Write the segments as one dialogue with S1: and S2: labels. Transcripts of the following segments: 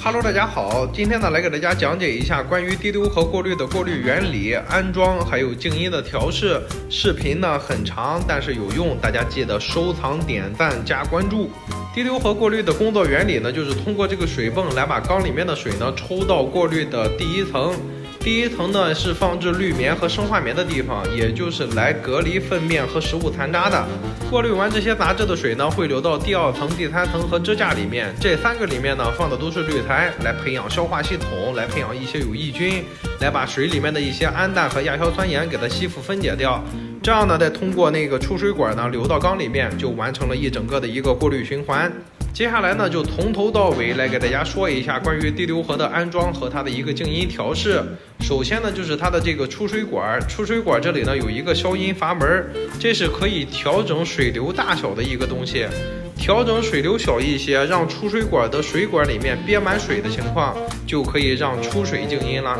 S1: Hello， 大家好，今天呢来给大家讲解一下关于滴流和过滤的过滤原理、安装还有静音的调试。视频呢很长，但是有用，大家记得收藏、点赞、加关注。滴流和过滤的工作原理呢，就是通过这个水泵来把缸里面的水呢抽到过滤的第一层。第一层呢是放置滤棉和生化棉的地方，也就是来隔离粪便和食物残渣的。过滤完这些杂质的水呢，会流到第二层、第三层和支架里面。这3个里面呢放的都是滤材，来培养消化系统，来培养一些有益菌，来把水里面的一些氨氮和亚硝酸盐给它吸附分解掉。这样呢，再通过那个出水管呢流到缸里面，就完成了一整个的一个过滤循环。接下来呢，就从头到尾来给大家说一下关于滴流盒的安装和它的一个静音调试。首先呢，就是它的这个出水管，出水管这里呢有一个消音阀门，这是可以调整水流大小的一个东西。调整水流小一些，让出水管的水管里面憋满水的情况，就可以让出水静音了。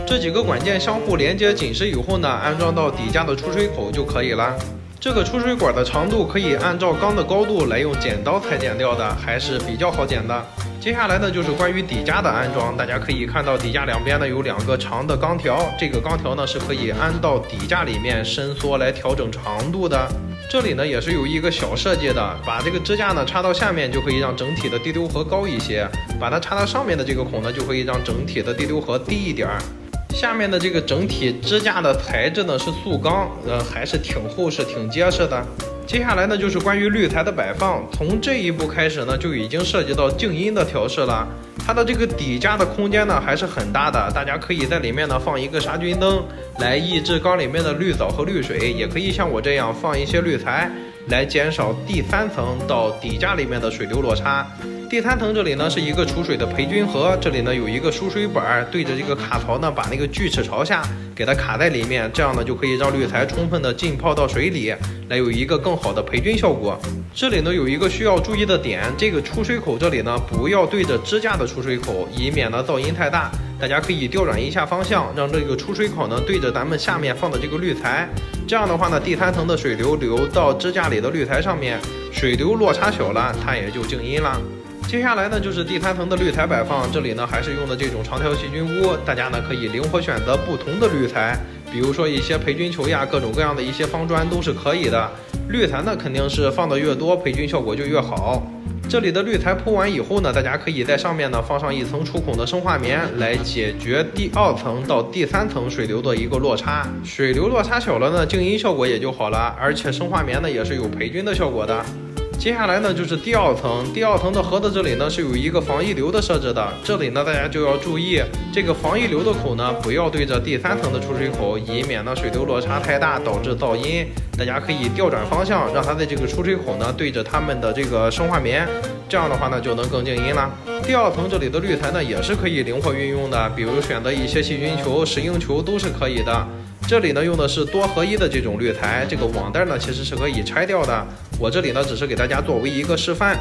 S1: 这几个管件相互连接紧实以后呢，安装到底架的出水口就可以了。这个出水管的长度可以按照缸的高度来用剪刀裁剪掉的，还是比较好剪的。接下来呢，就是关于底架的安装，大家可以看到底架两边呢有2个长的钢条，这个钢条呢是可以安到底架里面伸缩来调整长度的。这里呢也是有一个小设计的，把这个支架呢插到下面，就可以让整体的滴流盒高一些；把它插到上面的这个孔呢，就可以让整体的滴流盒低一点。下面的这个整体支架的材质呢是塑钢，还是挺厚实、挺结实的。接下来呢就是关于滤材的摆放，从这一步开始呢就已经涉及到静音的调试了。它的这个底架的空间呢还是很大的，大家可以在里面呢放一个杀菌灯，来抑制缸里面的滤藻和滤水，也可以像我这样放一些滤材，来减少第3层到底架里面的水流落差。第3层这里呢是一个储水的培菌盒，这里呢有一个输水板，对着这个卡槽呢把那个锯齿朝下给它卡在里面，这样呢就可以让滤材充分的浸泡到水里，来有一个更好的培菌效果。这里呢有一个需要注意的点，这个出水口这里呢不要对着支架的出水口，以免呢噪音太大。大家可以调转一下方向，让这个出水口呢对着咱们下面放的这个滤材，这样的话呢第3层的水流流到支架里的滤材上面，水流落差小了，它也就静音了。接下来呢就是第3层的滤材摆放，这里呢还是用的这种长条细菌坞，大家呢可以灵活选择不同的滤材，比如说一些培菌球呀，各种各样的一些方砖都是可以的。滤材呢肯定是放的越多，培菌效果就越好。这里的滤材铺完以后呢，大家可以在上面呢放上一层出孔的生化棉，来解决第2层到第3层水流的一个落差。水流落差小了呢，静音效果也就好了，而且生化棉呢也是有培菌的效果的。接下来呢就是第2层，第2层的盒子这里呢是有一个防溢流的设置的，这里呢大家就要注意，这个防溢流的口呢不要对着第3层的出水口，以免呢水流落差太大导致噪音。大家可以调转方向，让它的这个出水口呢对着它们的这个生化棉，这样的话呢就能更静音了。第2层这里的滤材呢也是可以灵活运用的，比如选择一些细菌球、石英球都是可以的。这里呢用的是多合一的这种滤材，这个网袋呢其实是可以拆掉的，我这里呢只是给大家作为一个示范。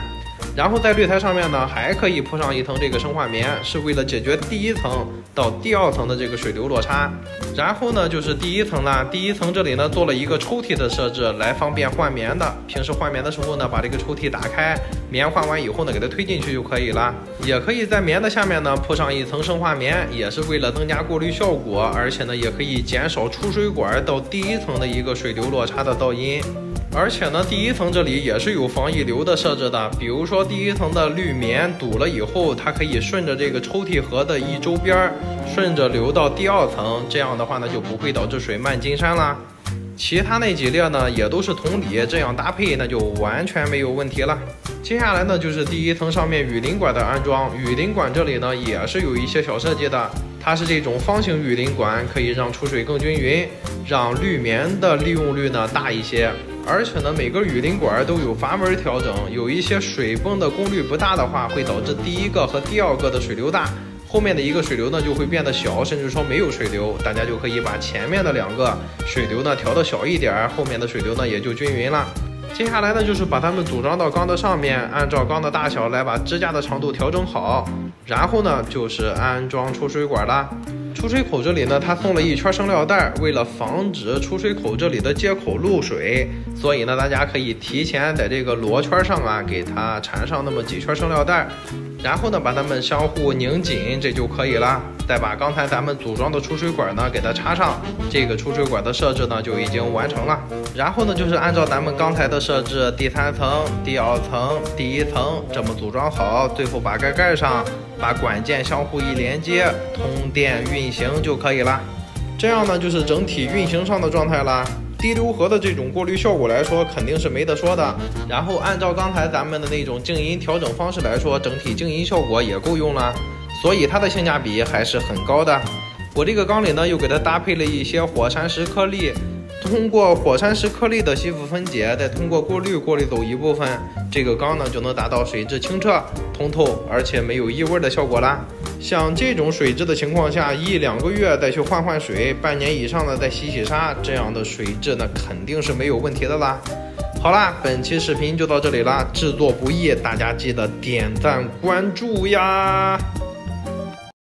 S1: 然后在滤材上面呢还可以铺上一层这个生化棉，是为了解决第1层到第2层的这个水流落差。然后呢就是第1层啦，第1层这里呢做了一个抽屉的设置，来方便换棉的。平时换棉的时候呢，把这个抽屉打开，棉换完以后呢给它推进去就可以了。也可以在棉的下面呢铺上一层生化棉，也是为了增加过滤效果，而且呢也可以减少出水管到第1层的一个水流落差的噪音。而且呢第1层这里也是有防溢流的设置的，比如说第1层的滤棉堵了以后，它可以顺着这个抽屉盒的一周边顺着流到第2层，这样的话呢就不会导致水漫金山啦。其他那几列呢也都是同理，这样搭配那就完全没有问题了。接下来呢就是第1层上面雨淋管的安装，雨淋管这里呢也是有一些小设计的，它是这种方形雨淋管，可以让出水更均匀，让滤棉的利用率呢大一些。而且呢每个雨淋管都有阀门调整，有一些水泵的功率不大的话，会导致第1个和第2个的水流大，后面的一个水流呢就会变得小，甚至说没有水流。大家就可以把前面的2个水流呢调得小一点，后面的水流呢也就均匀了。接下来呢就是把它们组装到缸的上面，按照缸的大小来把支架的长度调整好，然后呢就是安装出水管啦。出水口这里呢，它送了一圈生料袋，为了防止出水口这里的接口漏水，所以呢，大家可以提前在这个螺圈上啊，给它缠上那么几圈生料袋。然后呢，把它们相互拧紧，这就可以了。再把刚才咱们组装的出水管呢给它插上，这个出水管的设置呢就已经完成了。然后呢，就是按照咱们刚才的设置，第3层、第2层、第1层这么组装好，最后把盖上，把管件相互一连接，通电运行就可以了。这样呢，就是整体运行上的状态啦。低流合的这种过滤效果来说，肯定是没得说的。然后按照刚才咱们的那种静音调整方式来说，整体静音效果也够用了，所以它的性价比还是很高的。我这个缸里呢，又给它搭配了一些火山石颗粒，通过火山石颗粒的吸附分解，再通过过滤走一部分，这个缸呢就能达到水质清澈、通透，而且没有异味的效果啦。像这种水质的情况下，1-2个月再去换水，半年以上的再洗沙，这样的水质呢肯定是没有问题的啦。好啦，本期视频就到这里啦，制作不易，大家记得点赞关注呀。